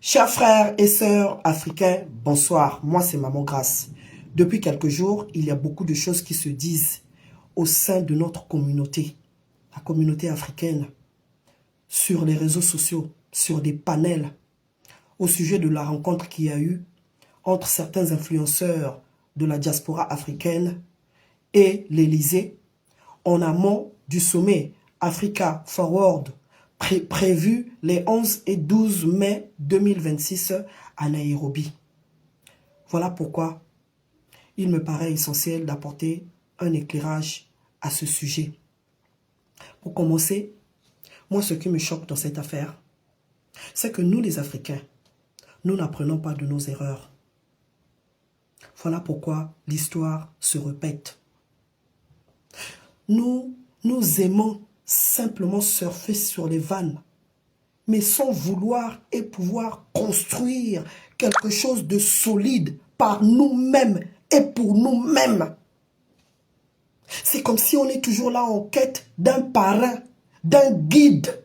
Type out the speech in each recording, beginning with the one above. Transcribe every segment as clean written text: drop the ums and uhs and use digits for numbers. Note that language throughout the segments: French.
Chers frères et sœurs africains, bonsoir. Moi, c'est Maman Grace. Depuis quelques jours, il y a beaucoup de choses qui se disent au sein de notre communauté, la communauté africaine, sur les réseaux sociaux, sur des panels, au sujet de la rencontre qu'il y a eu entre certains influenceurs de la diaspora africaine et l'Élysée, en amont du sommet Africa Forward prévu les 11 et 12 mai 2026 à Nairobi. Voilà pourquoi il me paraît essentiel d'apporter un éclairage à ce sujet. Pour commencer, moi ce qui me choque dans cette affaire, c'est que nous les Africains, nous n'apprenons pas de nos erreurs. Voilà pourquoi l'histoire se répète. Nous aimons simplement surfer sur les vannes, mais sans vouloir et pouvoir construire quelque chose de solide par nous-mêmes et pour nous-mêmes. C'est comme si on est toujours là en quête d'un parrain, d'un guide.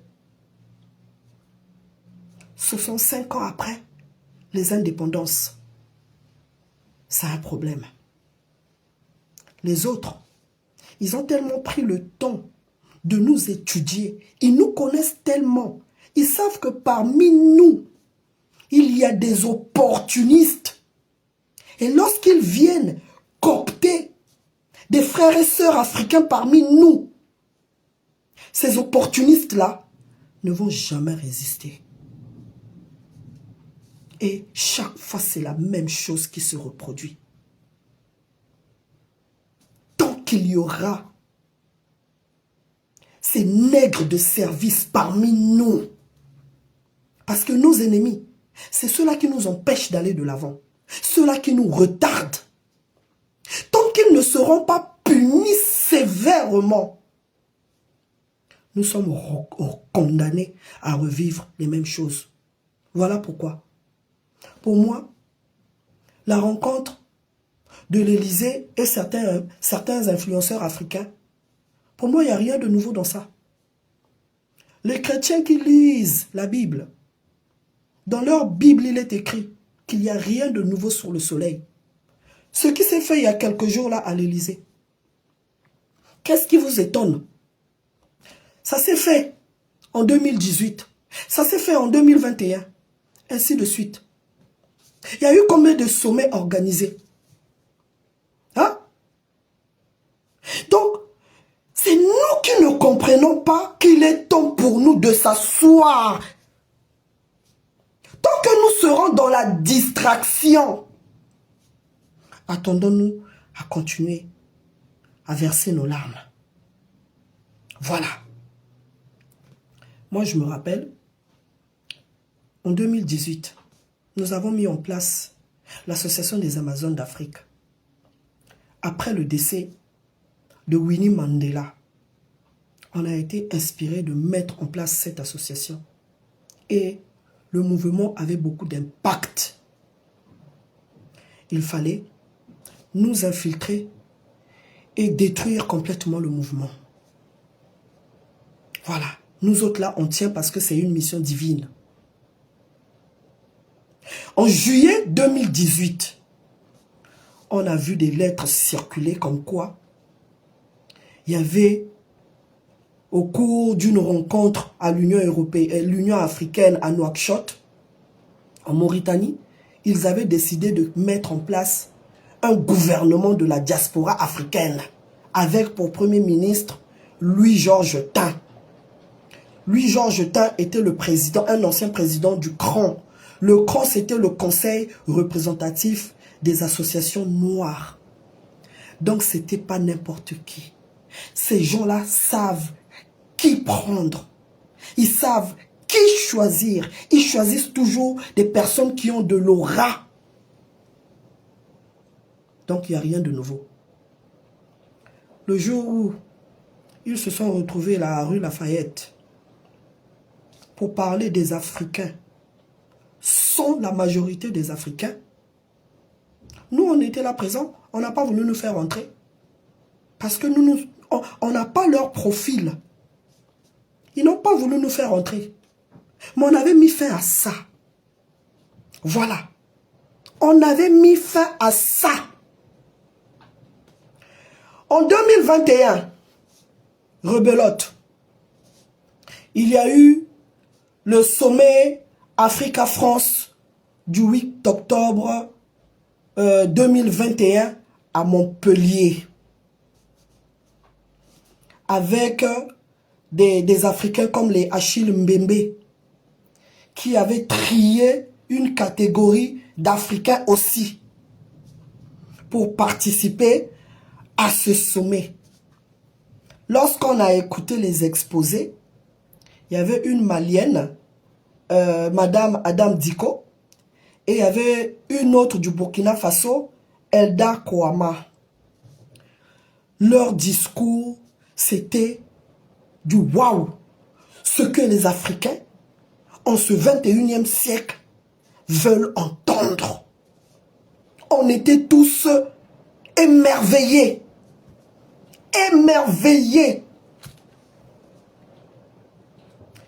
Ce sont 5 ans après les indépendances. C'est un problème. Les autres, ils ont tellement pris le temps de nous étudier. Ils nous connaissent tellement. Ils savent que parmi nous, il y a des opportunistes. Et lorsqu'ils viennent coopter des frères et sœurs africains parmi nous, ces opportunistes-là ne vont jamais résister. Et chaque fois, c'est la même chose qui se reproduit. Tant qu'il y aura ces nègres de service parmi nous, parce que nos ennemis, c'est ceux-là qui nous empêchent d'aller de l'avant, ceux-là qui nous retardent. Tant qu'ils ne seront pas punis sévèrement, nous sommes condamnés à revivre les mêmes choses. Voilà pourquoi. Pour moi, la rencontre de l'Élysée et certains influenceurs africains, pour moi, il n'y a rien de nouveau dans ça. Les chrétiens qui lisent la Bible, dans leur Bible, il est écrit qu'il n'y a rien de nouveau sur le soleil. Ce qui s'est fait il y a quelques jours là à l'Élysée, qu'est-ce qui vous étonne? Ça s'est fait en 2018, ça s'est fait en 2021, ainsi de suite. Il y a eu combien de sommets organisés? Hein? Donc, c'est nous qui ne comprenons pas qu'il est temps pour nous de s'asseoir. Tant que nous serons dans la distraction, attendons-nous à continuer à verser nos larmes. Voilà. Moi, je me rappelle, en 2018, nous avons mis en place l'Association des Amazones d'Afrique. Après le décès de Winnie Mandela, on a été inspiré de mettre en place cette association. Et le mouvement avait beaucoup d'impact. Il fallait nous infiltrer et détruire complètement le mouvement. Voilà. Nous autres là, on tient parce que c'est une mission divine. En juillet 2018, on a vu des lettres circuler comme quoi il y avait, au cours d'une rencontre à l'Union européenne, l'Union africaine à Nouakchott, en Mauritanie, ils avaient décidé de mettre en place un gouvernement de la diaspora africaine avec pour premier ministre Louis-Georges Tin. Louis-Georges Tin était le président, un ancien président du CRAN. Le CRAN, c'était le Conseil représentatif des associations noires. Donc, ce n'était pas n'importe qui. Ces gens-là savent qui prendre. Ils savent qui choisir. Ils choisissent toujours des personnes qui ont de l'aura. Donc, il n'y a rien de nouveau. Le jour où ils se sont retrouvés à la rue Lafayette pour parler des Africains, sont la majorité des Africains, nous, on était là présents, on n'a pas voulu nous faire entrer. Parce que on n'a pas leur profil. Ils n'ont pas voulu nous faire entrer. Mais on avait mis fin à ça. Voilà. On avait mis fin à ça. En 2021, rebelote, il y a eu le sommet Africa-France du 8 octobre 2021 à Montpellier. Avec des Africains comme les Achille Mbembe qui avaient trié une catégorie d'Africains aussi pour participer à ce sommet. Lorsqu'on a écouté les exposés, il y avait une Malienne, Madame Adam Diko, et il y avait une autre du Burkina Faso, Elda Kouama. Leur discours, c'était du waouh. Ce que les Africains, en ce 21e siècle, veulent entendre. On était tous émerveillés. Émerveillés.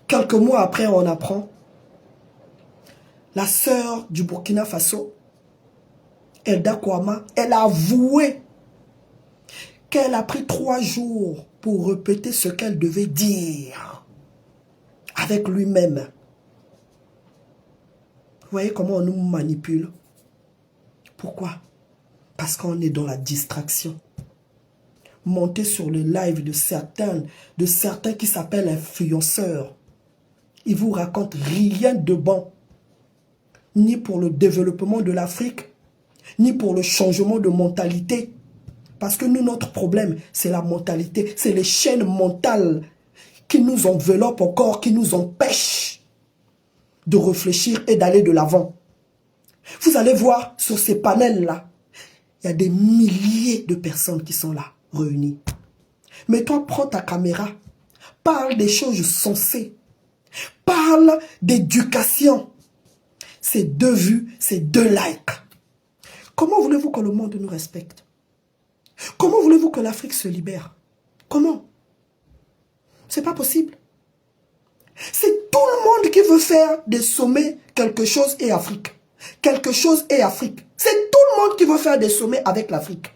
Quelques mois après, on apprend la sœur du Burkina Faso, Elda Kouama, elle a avoué qu'elle a pris 3 jours pour répéter ce qu'elle devait dire avec lui-même. Vous voyez comment on nous manipule? Pourquoi? Parce qu'on est dans la distraction. Monter sur le live de certains qui s'appellent influenceurs. Ils vous racontent rien de bon. Ni pour le développement de l'Afrique, ni pour le changement de mentalité. Parce que nous, notre problème, c'est la mentalité. C'est les chaînes mentales qui nous enveloppent encore, qui nous empêchent de réfléchir et d'aller de l'avant. Vous allez voir sur ces panels-là, il y a des milliers de personnes qui sont là, réunies. Mais toi, prends ta caméra, parle des choses sensées, parle d'éducation. C'est 2 vues, c'est 2 likes. Comment voulez-vous que le monde nous respecte? Comment voulez-vous que l'Afrique se libère? Comment? C'est pas possible. C'est tout le monde qui veut faire des sommets quelque chose et Afrique. Quelque chose et Afrique. C'est tout le monde qui veut faire des sommets avec l'Afrique.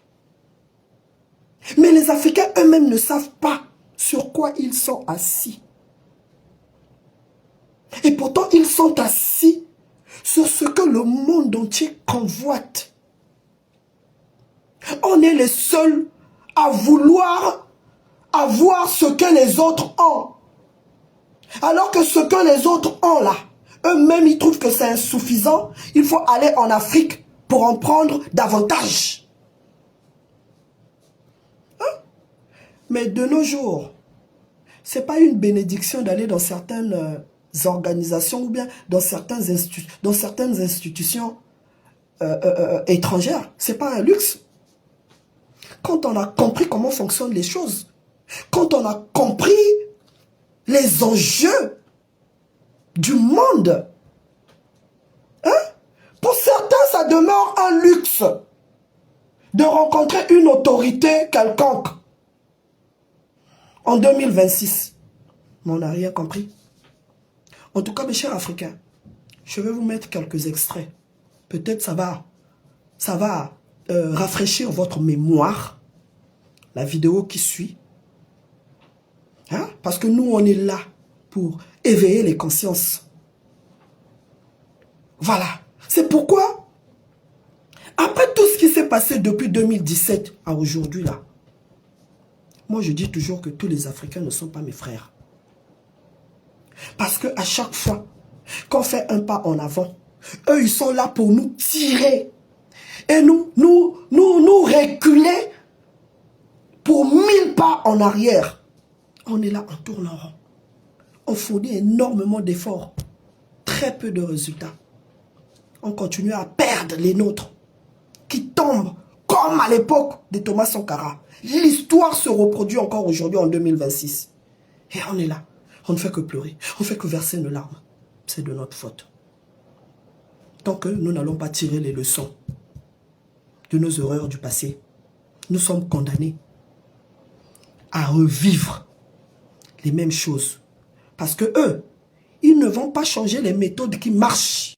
Mais les Africains eux-mêmes ne savent pas sur quoi ils sont assis. Et pourtant, ils sont assis sur ce que le monde entier convoite. On est les seuls à vouloir avoir ce que les autres ont. Alors que ce que les autres ont là, eux-mêmes ils trouvent que c'est insuffisant. Il faut aller en Afrique pour en prendre davantage. Hein? Mais de nos jours, c'est pas une bénédiction d'aller dans certaines organisations ou bien dans certaines institutions étrangères. C'est pas un luxe. Quand on a compris comment fonctionnent les choses, quand on a compris les enjeux du monde, hein? Pour certains, ça demeure un luxe de rencontrer une autorité quelconque en 2026. Mais on n'a rien compris. En tout cas, mes chers Africains, je vais vous mettre quelques extraits. Peut-être ça va rafraîchir votre mémoire, la vidéo qui suit. Hein? Parce que nous, on est là pour éveiller les consciences. Voilà. C'est pourquoi, après tout ce qui s'est passé depuis 2017 à aujourd'hui, là, moi, je dis toujours que tous les Africains ne sont pas mes frères. Parce qu'à chaque fois qu'on fait un pas en avant, eux, ils sont là pour nous tirer et nous reculer pour 1000 pas en arrière. On est là, on tourne en rond. On fournit énormément d'efforts. Très peu de résultats. On continue à perdre les nôtres qui tombent comme à l'époque de Thomas Sankara. L'histoire se reproduit encore aujourd'hui en 2026. Et on est là. On ne fait que pleurer. On ne fait que verser nos larmes. C'est de notre faute. Tant que nous n'allons pas tirer les leçons de nos erreurs du passé, nous sommes condamnés à revivre les mêmes choses. Parce que eux, ils ne vont pas changer les méthodes qui marchent.